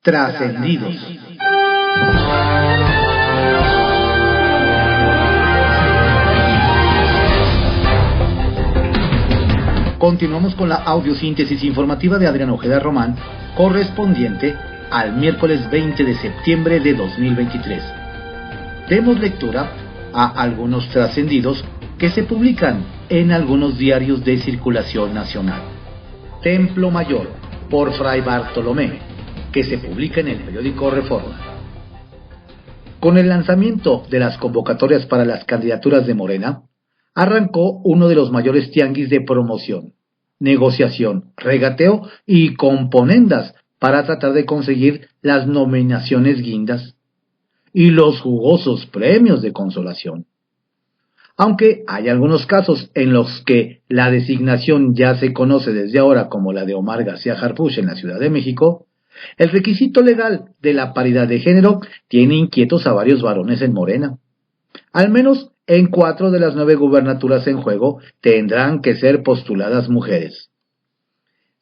Trascendidos. Continuamos con la audiosíntesis informativa de Adrián Ojeda Román, correspondiente al miércoles 20 de septiembre de 2023. Demos lectura a algunos trascendidos que se publican en algunos diarios de circulación nacional. Templo Mayor, por Fray Bartolomé, que se publica en el periódico Reforma. Con el lanzamiento de las convocatorias para las candidaturas de Morena, arrancó uno de los mayores tianguis de promoción, negociación, regateo y componendas para tratar de conseguir las nominaciones guindas y los jugosos premios de consolación. Aunque hay algunos casos en los que la designación ya se conoce desde ahora como la de Omar García Harfuch en la Ciudad de México, el requisito legal de la paridad de género tiene inquietos a varios varones en Morena. Al menos en 4 de las 9 gubernaturas en juego tendrán que ser postuladas mujeres.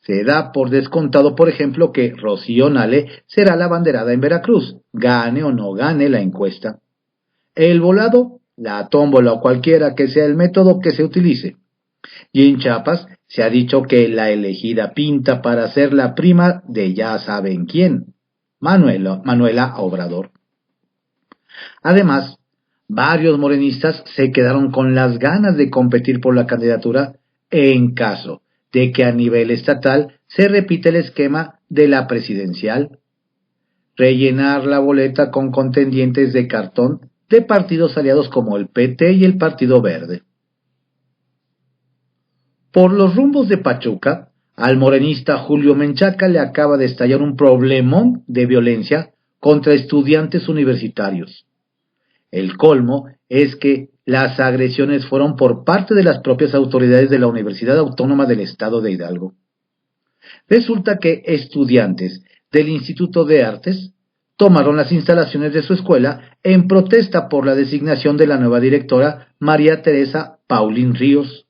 Se da por descontado, por ejemplo, que Rocío Nale será la abanderada en Veracruz, gane o no gane la encuesta. El volado, la tómbola o cualquiera que sea el método que se utilice. Y en Chiapas se ha dicho que la elegida pinta para ser la prima de ya saben quién, Manuela Obrador. Además, varios morenistas se quedaron con las ganas de competir por la candidatura en caso de que a nivel estatal se repita el esquema de la presidencial. Rellenar la boleta con contendientes de cartón de partidos aliados como el PT y el Partido Verde. Por los rumbos de Pachuca, al morenista Julio Menchaca le acaba de estallar un problemón de violencia contra estudiantes universitarios. El colmo es que las agresiones fueron por parte de las propias autoridades de la Universidad Autónoma del Estado de Hidalgo. Resulta que estudiantes del Instituto de Artes tomaron las instalaciones de su escuela en protesta por la designación de la nueva directora María Teresa Paulín Ríos.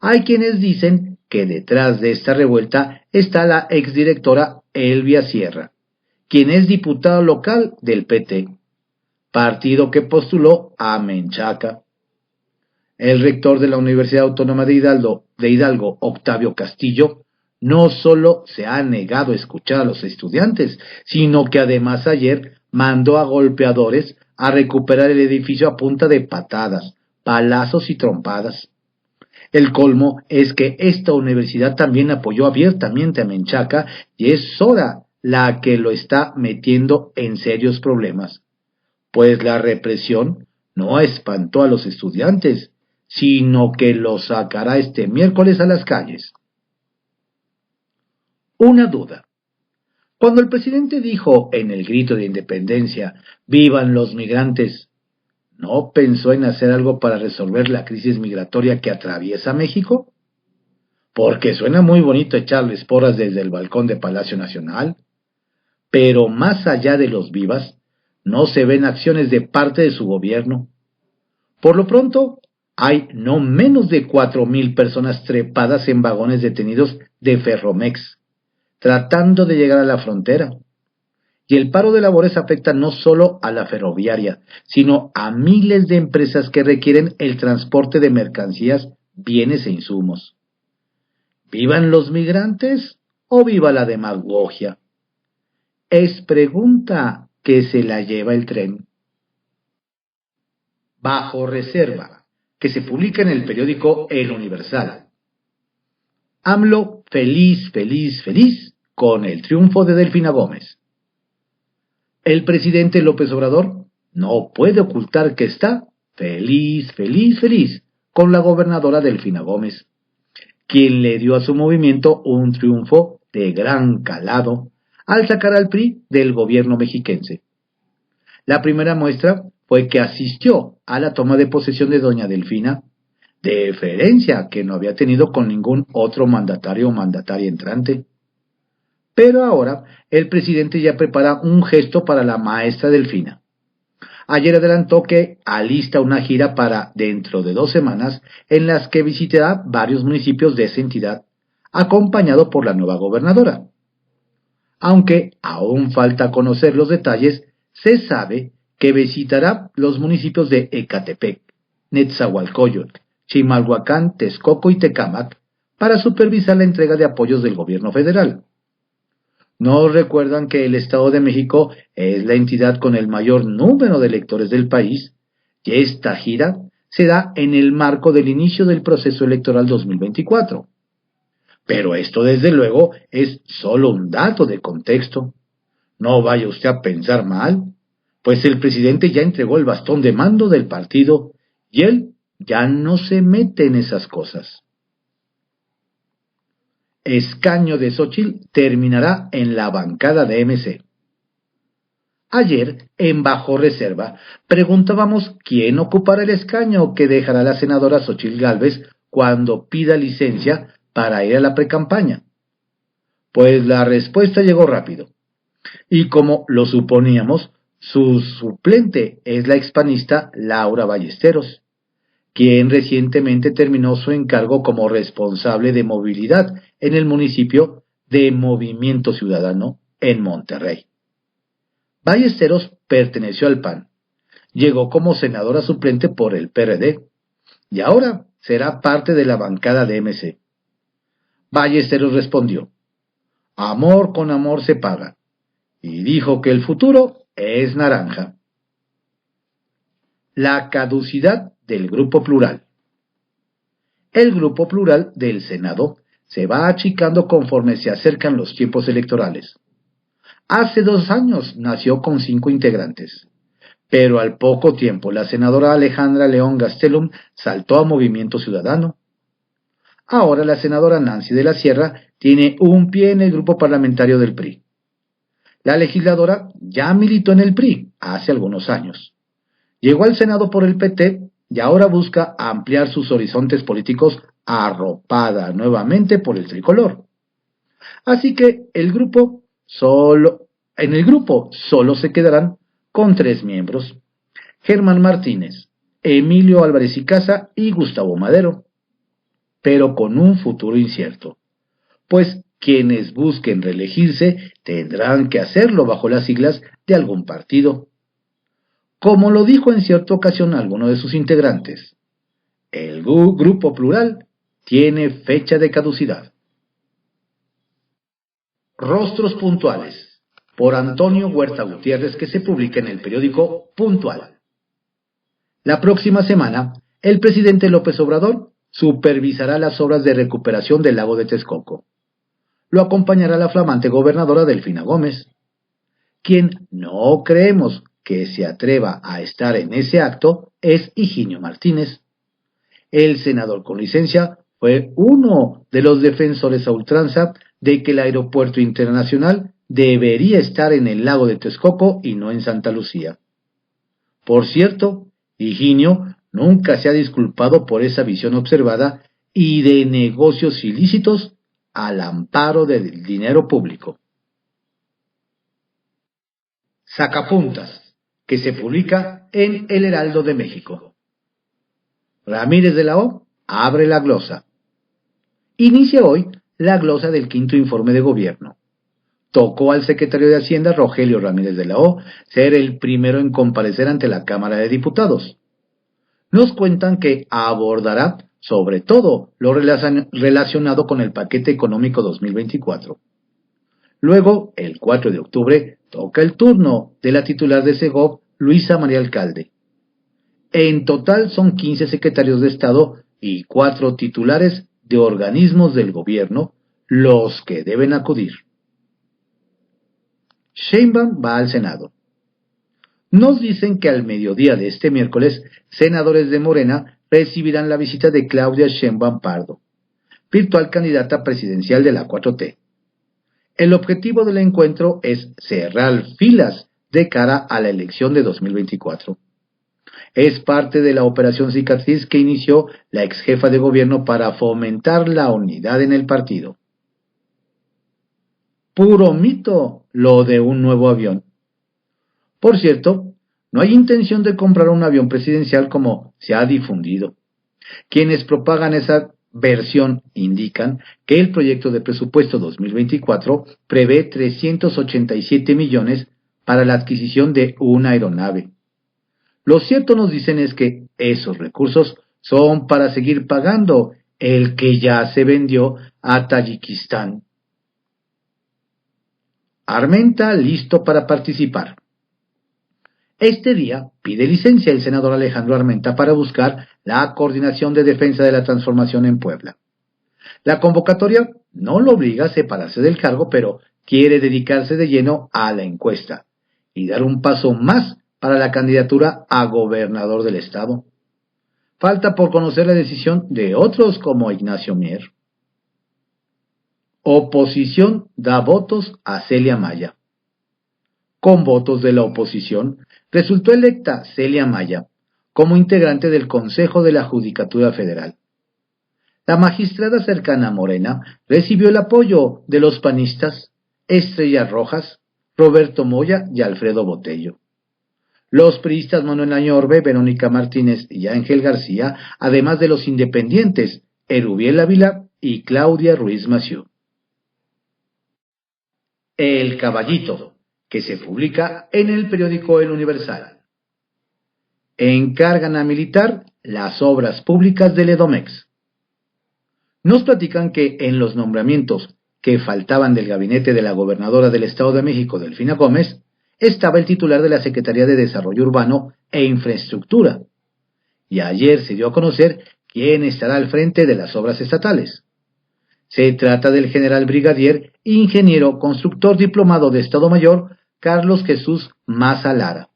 Hay quienes dicen que detrás de esta revuelta está la exdirectora Elvia Sierra, quien es diputada local del PT, partido que postuló a Menchaca. El rector de la Universidad Autónoma de Hidalgo, Octavio Castillo, no solo se ha negado a escuchar a los estudiantes, sino que además ayer mandó a golpeadores a recuperar el edificio a punta de patadas, palazos y trompadas. El colmo es que esta universidad también apoyó abiertamente a Menchaca y es Sora la que lo está metiendo en serios problemas, pues la represión no espantó a los estudiantes, sino que los sacará este miércoles a las calles. Una duda. Cuando el presidente dijo en el grito de independencia, ¡vivan los migrantes!, ¿no pensó en hacer algo para resolver la crisis migratoria que atraviesa México? Porque suena muy bonito echarles porras desde el balcón de Palacio Nacional, pero más allá de los vivas, no se ven acciones de parte de su gobierno. Por lo pronto, hay no menos de 4,000 personas trepadas en vagones detenidos de Ferromex, tratando de llegar a la frontera. Y el paro de labores afecta no solo a la ferroviaria, sino a miles de empresas que requieren el transporte de mercancías, bienes e insumos. ¿Vivan los migrantes o viva la demagogia? Es pregunta que se la lleva el tren. Bajo reserva, que se publica en el periódico El Universal. AMLO feliz con el triunfo de Delfina Gómez. El presidente López Obrador no puede ocultar que está feliz con la gobernadora Delfina Gómez, quien le dio a su movimiento un triunfo de gran calado al sacar al PRI del gobierno mexiquense. La primera muestra fue que asistió a la toma de posesión de doña Delfina, deferencia que no había tenido con ningún otro mandatario o mandataria entrante. Pero ahora el presidente ya prepara un gesto para la maestra Delfina. Ayer adelantó que alista una gira para dentro de 2 semanas en las que visitará varios municipios de esa entidad, acompañado por la nueva gobernadora. Aunque aún falta conocer los detalles, se sabe que visitará los municipios de Ecatepec, Netzahualcóyotl, Chimalhuacán, Texcoco y Tecámac para supervisar la entrega de apoyos del gobierno federal. ¿No recuerdan que el Estado de México es la entidad con el mayor número de electores del país? Y esta gira se da en el marco del inicio del proceso electoral 2024. Pero esto desde luego es solo un dato de contexto. No vaya usted a pensar mal, pues el presidente ya entregó el bastón de mando del partido y él ya no se mete en esas cosas. Escaño de Xóchitl terminará en la bancada de MC. Ayer, en Bajo Reserva, preguntábamos quién ocupará el escaño que dejará la senadora Xóchitl Gálvez cuando pida licencia para ir a la precampaña. Pues la respuesta llegó rápido. Y como lo suponíamos, su suplente es la expanista Laura Ballesteros, quien recientemente terminó su encargo como responsable de movilidad en el municipio de Movimiento Ciudadano en Monterrey. Ballesteros perteneció al PAN, llegó como senadora suplente por el PRD y ahora será parte de la bancada de MC. Ballesteros respondió: amor con amor se paga, y dijo que el futuro es naranja. La caducidad del Grupo Plural. El Grupo Plural del Senado se va achicando conforme se acercan los tiempos electorales. Hace 2 años nació con 5 integrantes, pero al poco tiempo la senadora Alejandra León Gastelum saltó a Movimiento Ciudadano. Ahora la senadora Nancy de la Sierra tiene un pie en el grupo parlamentario del PRI. La legisladora ya militó en el PRI hace algunos años. Llegó al Senado por el PT y ahora busca ampliar sus horizontes políticos arropada nuevamente por el tricolor. Así que en el grupo solo se quedarán con 3 miembros: Germán Martínez, Emilio Álvarez y Casa y Gustavo Madero, pero con un futuro incierto, pues quienes busquen reelegirse tendrán que hacerlo bajo las siglas de algún partido. Como lo dijo en cierta ocasión alguno de sus integrantes, el Grupo Plural tiene fecha de caducidad. Rostros puntuales, por Antonio Huerta Gutiérrez, que se publica en el periódico Puntual. La próxima semana, el presidente López Obrador supervisará las obras de recuperación del lago de Texcoco. Lo acompañará la flamante gobernadora Delfina Gómez. Quien no creemos que se atreva a estar en ese acto es Higinio Martínez. El senador con licencia fue uno de los defensores a ultranza de que el aeropuerto internacional debería estar en el lago de Texcoco y no en Santa Lucía. Por cierto, Higinio nunca se ha disculpado por esa visión observada y de negocios ilícitos al amparo del dinero público. Sacapuntas, que se publica en El Heraldo de México. Ramírez de la O abre la glosa. Inicia hoy la glosa del 5º informe de gobierno. Tocó al secretario de Hacienda, Rogelio Ramírez de la O, ser el primero en comparecer ante la Cámara de Diputados. Nos cuentan que abordará sobre todo lo relacionado con el paquete económico 2024. Luego, el 4 de octubre, toca el turno de la titular de Segov, Luisa María Alcalde. En total son 15 secretarios de Estado y 4 titulares de organismos del gobierno los que deben acudir. Sheinbaum va al Senado. Nos dicen que al mediodía de este miércoles, senadores de Morena recibirán la visita de Claudia Sheinbaum Pardo, virtual candidata presidencial de la 4T. El objetivo del encuentro es cerrar filas de cara a la elección de 2024. Es parte de la operación cicatriz que inició la exjefa de gobierno para fomentar la unidad en el partido. Puro mito lo de un nuevo avión. Por cierto, no hay intención de comprar un avión presidencial como se ha difundido. Quienes propagan esa versión indican que el proyecto de presupuesto 2024 prevé 387 millones para la adquisición de una aeronave. Lo cierto, nos dicen, es que esos recursos son para seguir pagando el que ya se vendió a Tayikistán. Armenta listo para participar. Este día pide licencia el senador Alejandro Armenta para buscar la coordinación de defensa de la transformación en Puebla. La convocatoria no lo obliga a separarse del cargo, pero quiere dedicarse de lleno a la encuesta y dar un paso más para la candidatura a gobernador del estado. Falta por conocer la decisión de otros como Ignacio Mier. Oposición da votos a Celia Maya. Con votos de la oposición, resultó electa Celia Maya como integrante del Consejo de la Judicatura Federal. La magistrada cercana a Morena recibió el apoyo de los panistas Estrella Rojas, Roberto Moya y Alfredo Botello. Los priistas Manuel Añorbe, Verónica Martínez y Ángel García, además de los independientes Erubiel Ávila y Claudia Ruiz Massieu. El Caballito, que se publica en el periódico El Universal. Encargan a militar las obras públicas del Edomex. Nos platican que en los nombramientos que faltaban del gabinete de la gobernadora del Estado de México, Delfina Gómez, estaba el titular de la Secretaría de Desarrollo Urbano e Infraestructura. Y ayer se dio a conocer quién estará al frente de las obras estatales. Se trata del general brigadier, ingeniero, constructor diplomado de Estado Mayor, Carlos Jesús Maza Lara,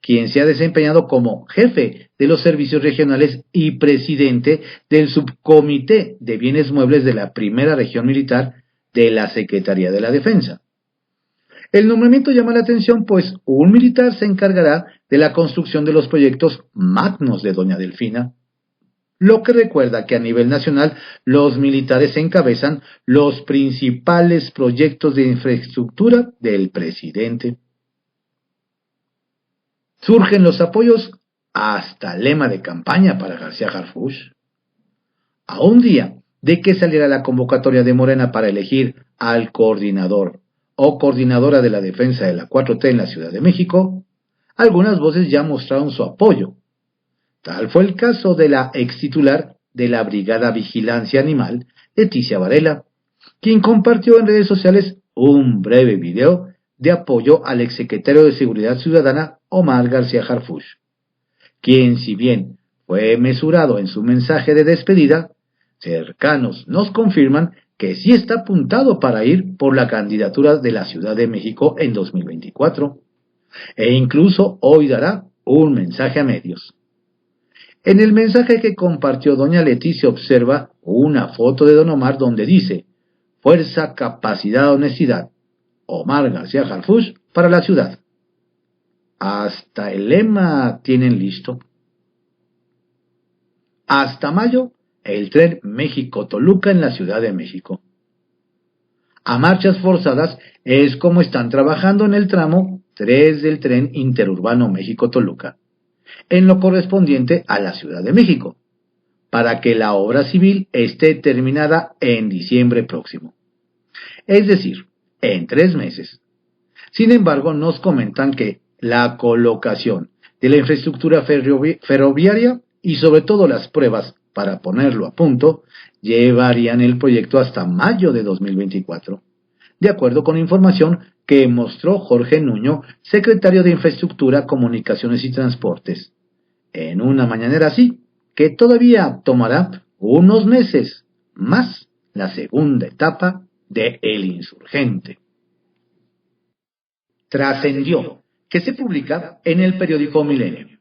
quien se ha desempeñado como jefe de los servicios regionales y presidente del subcomité de bienes muebles de la Primera Región Militar de la Secretaría de la Defensa. El nombramiento llama la atención, pues un militar se encargará de la construcción de los proyectos magnos de doña Delfina, lo que recuerda que a nivel nacional los militares encabezan los principales proyectos de infraestructura del presidente. Surgen los apoyos hasta lema de campaña para García Harfuch. A un día de que saliera la convocatoria de Morena para elegir al coordinador o coordinadora de la defensa de la 4T en la Ciudad de México, algunas voces ya mostraron su apoyo. Tal fue el caso de la ex titular de la Brigada Vigilancia Animal, Leticia Varela, quien compartió en redes sociales un breve video de apoyo al exsecretario de Seguridad Ciudadana, Omar García Harfuch, quien, si bien fue mesurado en su mensaje de despedida, cercanos nos confirman que sí está apuntado para ir por la candidatura de la Ciudad de México en 2024, e incluso hoy dará un mensaje a medios. En el mensaje que compartió doña Leticia observa una foto de don Omar donde dice: fuerza, capacidad, honestidad, Omar García Harfuch para la ciudad. Hasta el lema tienen listo. Hasta mayo, el tren México-Toluca en la Ciudad de México. A marchas forzadas es como están trabajando en el tramo 3 del tren interurbano México-Toluca, en lo correspondiente a la Ciudad de México, para que la obra civil esté terminada en diciembre próximo. Es decir, en 3 meses. Sin embargo, nos comentan que la colocación de la infraestructura ferroviaria y sobre todo las pruebas para ponerlo a punto llevarían el proyecto hasta mayo de 2024, de acuerdo con información que mostró Jorge Nuño, secretario de Infraestructura, Comunicaciones y Transportes, en una mañanera así, que todavía tomará unos meses más la segunda etapa de El Insurgente. Trascendió, que se publica en el periódico Milenio.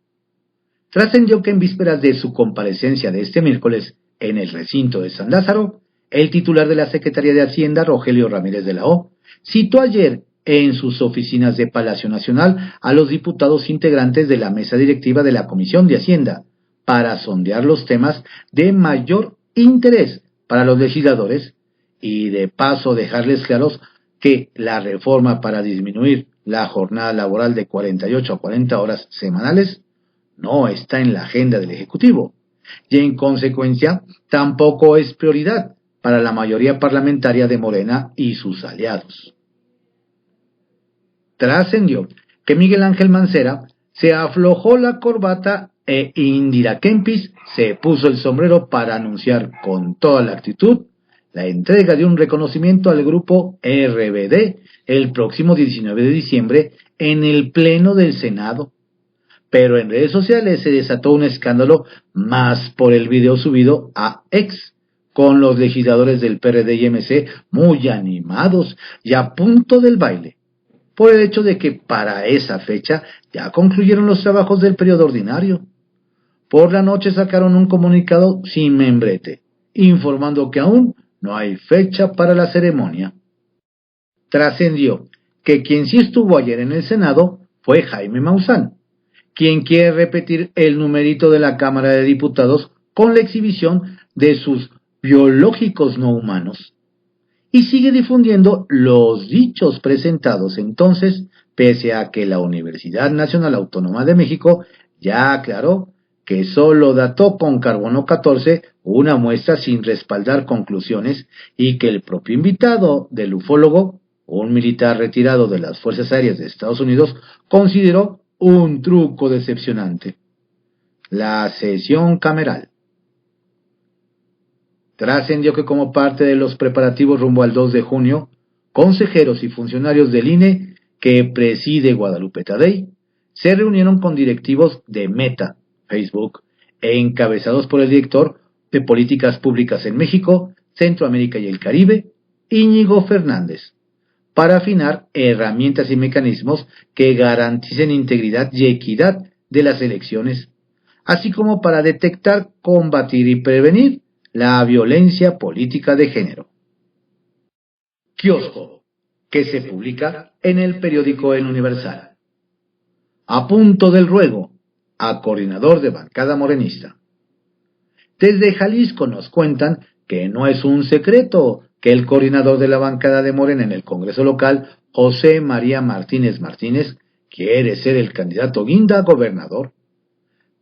Trascendió que en vísperas de su comparecencia de este miércoles en el recinto de San Lázaro, el titular de la Secretaría de Hacienda, Rogelio Ramírez de la O, citó ayer en sus oficinas de Palacio Nacional a los diputados integrantes de la mesa directiva de la Comisión de Hacienda para sondear los temas de mayor interés para los legisladores y de paso dejarles claros que la reforma para disminuir la jornada laboral de 48 a 40 horas semanales no está en la agenda del Ejecutivo y en consecuencia tampoco es prioridad para la mayoría parlamentaria de Morena y sus aliados. Trascendió que Miguel Ángel Mancera se aflojó la corbata e Indira Kempis se puso el sombrero para anunciar con toda la actitud la entrega de un reconocimiento al grupo RBD el próximo 19 de diciembre en el Pleno del Senado. Pero en redes sociales se desató un escándalo más por el video subido a X, con los legisladores del PRD y MC muy animados y a punto del baile, por el hecho de que para esa fecha ya concluyeron los trabajos del periodo ordinario. Por la noche sacaron un comunicado sin membrete, informando que aún no hay fecha para la ceremonia. Trascendió que quien sí estuvo ayer en el Senado fue Jaime Maussan, quien quiere repetir el numerito de la Cámara de Diputados con la exhibición de sus biológicos no humanos, y sigue difundiendo los dichos presentados entonces, pese a que la Universidad Nacional Autónoma de México ya aclaró que solo dató con carbono 14 una muestra sin respaldar conclusiones y que el propio invitado del ufólogo, un militar retirado de las Fuerzas Aéreas de Estados Unidos, consideró un truco decepcionante. La sesión cameral. Trascendió que como parte de los preparativos rumbo al 2 de junio, consejeros y funcionarios del INE que preside Guadalupe Tadei se reunieron con directivos de Meta, Facebook, encabezados por el director de Políticas Públicas en México, Centroamérica y el Caribe, Íñigo Fernández, para afinar herramientas y mecanismos que garanticen integridad y equidad de las elecciones, así como para detectar, combatir y prevenir la violencia política de género. Kiosco, que se publica en el periódico El Universal. A punto del ruego, a coordinador de bancada morenista. Desde Jalisco nos cuentan que no es un secreto que el coordinador de la bancada de Morena en el Congreso local, José María Martínez Martínez, quiere ser el candidato guinda a gobernador.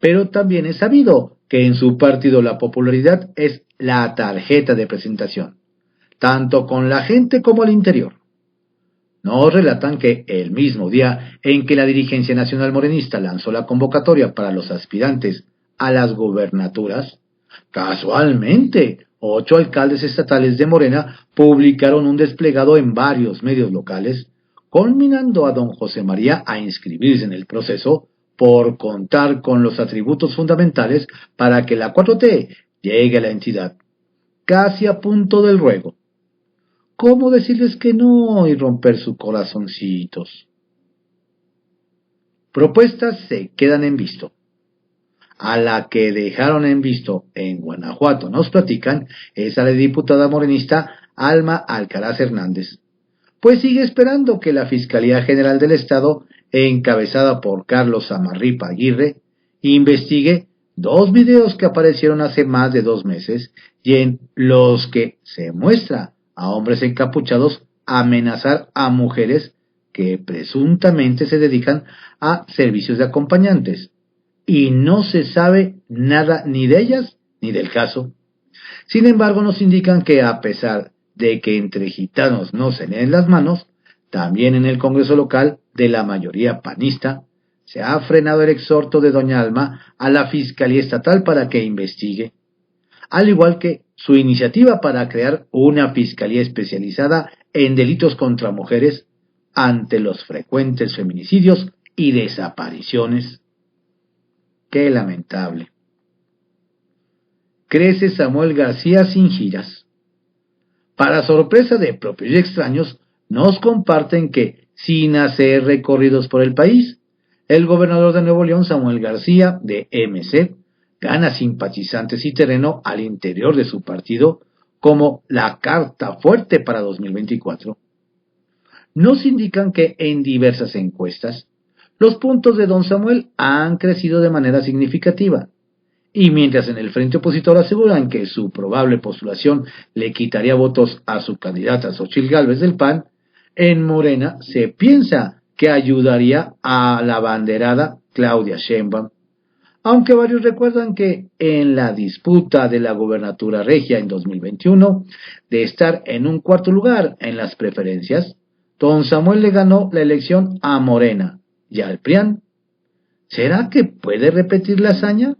Pero también es sabido que en su partido la popularidad es la tarjeta de presentación, tanto con la gente como al interior. Nos relatan que el mismo día en que la dirigencia nacional morenista lanzó la convocatoria para los aspirantes a las gubernaturas, casualmente 8 alcaldes estatales de Morena publicaron un desplegado en varios medios locales, conminando a don José María a inscribirse en el proceso por contar con los atributos fundamentales para que la 4T llegue a la entidad, casi a punto del ruego. ¿Cómo decirles que no y romper sus corazoncitos? Propuestas se quedan en visto. A la que dejaron en visto en Guanajuato, nos platican, es a la diputada morenista Alma Alcaraz Hernández, pues sigue esperando que la Fiscalía General del Estado, encabezada por Carlos Amarripa Aguirre, investigue 2 videos que aparecieron hace más de 2 meses y en los que se muestra a hombres encapuchados amenazar a mujeres que presuntamente se dedican a servicios de acompañantes, y no se sabe nada ni de ellas ni del caso. Sin embargo, nos indican que a pesar de que entre gitanos no se leen las manos, también en el Congreso local de la mayoría panista se ha frenado el exhorto de doña Alma a la Fiscalía Estatal para que investigue, al igual que su iniciativa para crear una fiscalía especializada en delitos contra mujeres ante los frecuentes feminicidios y desapariciones. ¡Qué lamentable! Crece Samuel García sin giras. Para sorpresa de propios y extraños, nos comparten que, sin hacer recorridos por el país, el gobernador de Nuevo León, Samuel García, de MC, gana simpatizantes y terreno al interior de su partido como la carta fuerte para 2024. Nos indican que en diversas encuestas, los puntos de don Samuel han crecido de manera significativa, y mientras en el frente opositor aseguran que su probable postulación le quitaría votos a su candidata Xóchitl Gálvez del PAN, en Morena se piensa que ayudaría a la abanderada Claudia Sheinbaum, aunque varios recuerdan que en la disputa de la gobernatura regia en 2021, de estar en un cuarto lugar en las preferencias, don Samuel le ganó la elección a Morena y al PRIAN. ¿Será que puede repetir la hazaña?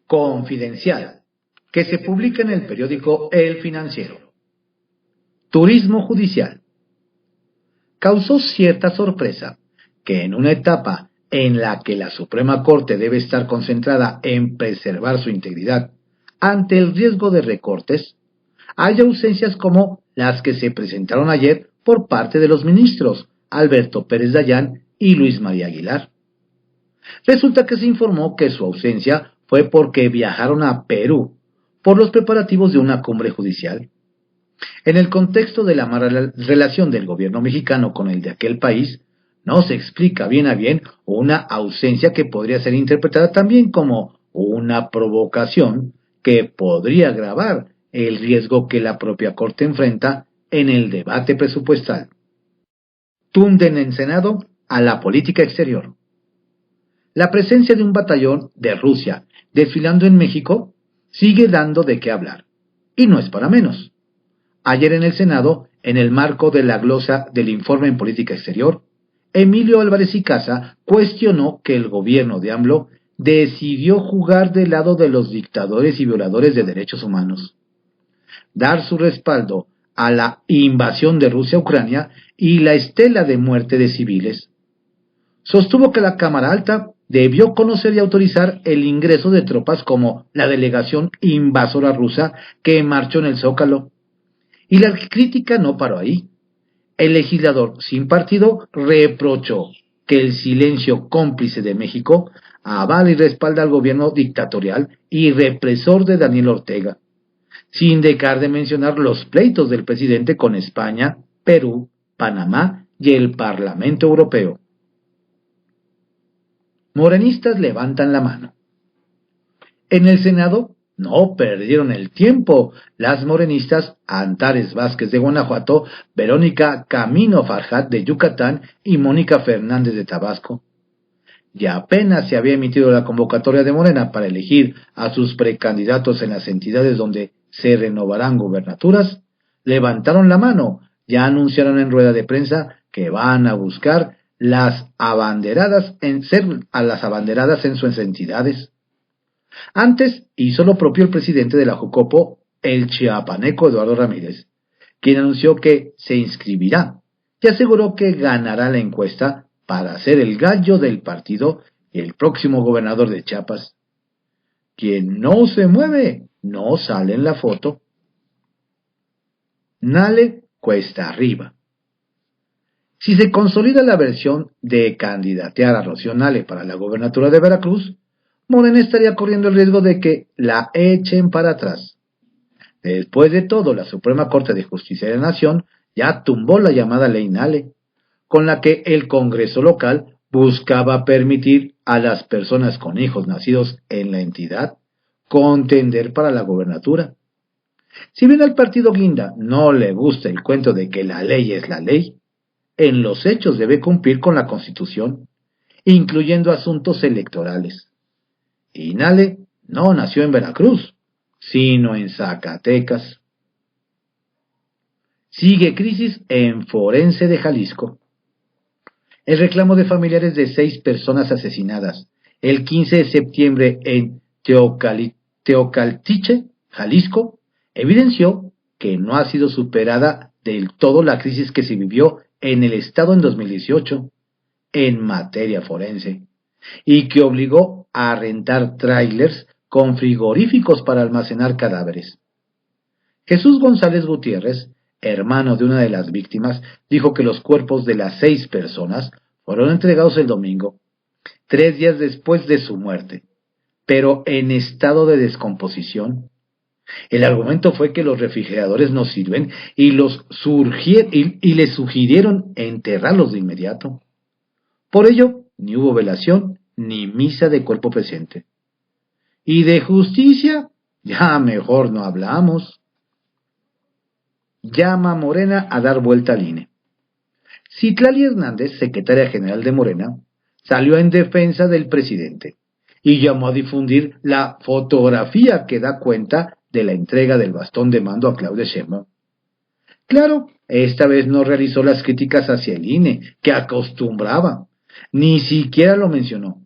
Confidencial, que se publica en el periódico El Financiero. Turismo judicial. Causó cierta sorpresa que en una etapa en la que la Suprema Corte debe estar concentrada en preservar su integridad ante el riesgo de recortes, hay ausencias como las que se presentaron ayer por parte de los ministros Alberto Pérez Dayán y Luis María Aguilar. Resulta que se informó que su ausencia fue porque viajaron a Perú por los preparativos de una cumbre judicial. En el contexto de la mala relación del gobierno mexicano con el de aquel país, no se explica bien a bien una ausencia que podría ser interpretada también como una provocación que podría agravar el riesgo que la propia Corte enfrenta en el debate presupuestal. Tunden en Senado a la política exterior. La presencia de un batallón de Rusia desfilando en México sigue dando de qué hablar, y no es para menos. Ayer en el Senado, en el marco de la glosa del informe en política exterior, Emilio Álvarez y Casa cuestionó que el gobierno de AMLO decidió jugar del lado de los dictadores y violadores de derechos humanos, dar su respaldo a la invasión de Rusia a Ucrania y la estela de muerte de civiles. Sostuvo que la Cámara Alta debió conocer y autorizar el ingreso de tropas como la delegación invasora rusa que marchó en el Zócalo. Y la crítica no paró ahí. El legislador sin partido reprochó que el silencio cómplice de México avala y respalda al gobierno dictatorial y represor de Daniel Ortega, sin dejar de mencionar los pleitos del presidente con España, Perú, Panamá y el Parlamento Europeo. Morenistas levantan la mano. En el Senado no perdieron el tiempo las morenistas Antares Vázquez de Guanajuato, Verónica Camino Farjat de Yucatán y Mónica Fernández de Tabasco. Ya apenas se había emitido la convocatoria de Morena para elegir a sus precandidatos en las entidades donde se renovarán gubernaturas, levantaron la mano, ya anunciaron en rueda de prensa que van a buscar las abanderadas en sus entidades. Antes hizo lo propio el presidente de la Jucopo, el chiapaneco Eduardo Ramírez, quien anunció que se inscribirá y aseguró que ganará la encuesta para ser el gallo del partido y el próximo gobernador de Chiapas. Quien no se mueve, no sale en la foto. Nale cuesta arriba. Si se consolida la versión de candidatear a Rocío Nale para la gobernatura de Veracruz, Morena estaría corriendo el riesgo de que la echen para atrás. Después de todo, la Suprema Corte de Justicia de la Nación ya tumbó la llamada Ley Nale, con la que el Congreso local buscaba permitir a las personas con hijos nacidos en la entidad contender para la gobernatura. Si bien al partido Guinda no le gusta el cuento de que la ley es la ley, en los hechos debe cumplir con la Constitución, incluyendo asuntos electorales. Y Nale no nació en Veracruz, sino en Zacatecas. Sigue crisis en Forense de Jalisco. El reclamo de familiares de 6 personas asesinadas el 15 de septiembre en Teocaltiche, Jalisco, evidenció que no ha sido superada del todo la crisis que se vivió en el estado en 2018 en materia forense y que obligó a rentar tráilers con frigoríficos para almacenar cadáveres. Jesús González Gutiérrez, hermano de una de las víctimas, dijo que los cuerpos de las 6 personas fueron entregados el domingo, 3 días después de su muerte, pero en estado de descomposición. El argumento fue que los refrigeradores no sirven y les sugirieron enterrarlos de inmediato. Por ello, ni hubo velación ni misa de cuerpo presente. Y de justicia, ya mejor no hablamos. Llama Morena a dar vuelta al INE. Citlali Hernández, secretaria general de Morena, salió en defensa del presidente y llamó a difundir la fotografía que da cuenta de la entrega del bastón de mando a Claudia Sheinbaum. Claro, esta vez no realizó las críticas hacia el INE, que acostumbraba, ni siquiera lo mencionó,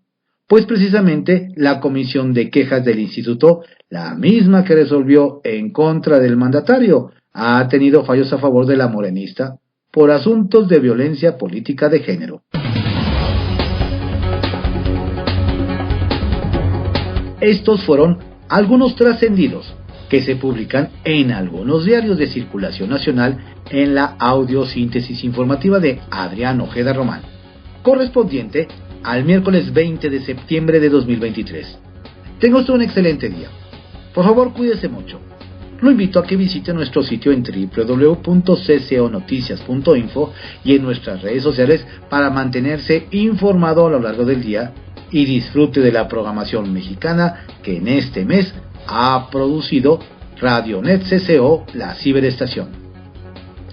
pues precisamente la comisión de quejas del instituto, la misma que resolvió en contra del mandatario, ha tenido fallos a favor de la morenista por asuntos de violencia política de género. Estos fueron algunos trascendidos que se publican en algunos diarios de circulación nacional en la audiosíntesis informativa de Adrián Ojeda Román, correspondiente al miércoles 20 de septiembre de 2023. Tenga usted un excelente día. Por favor, cuídese mucho. Lo invito a que visite nuestro sitio en www.cconoticias.info y en nuestras redes sociales para mantenerse informado a lo largo del día y disfrute de la programación mexicana que en este mes ha producido Radionet CCO, la ciberestación.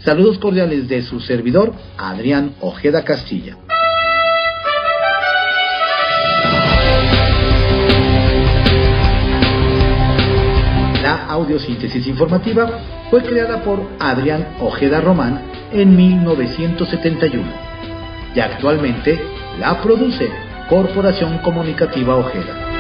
Saludos cordiales de su servidor, Adrián Ojeda Castilla. La audiosíntesis informativa fue creada por Adrián Ojeda Román en 1971 y actualmente la produce Corporación Comunicativa Ojeda.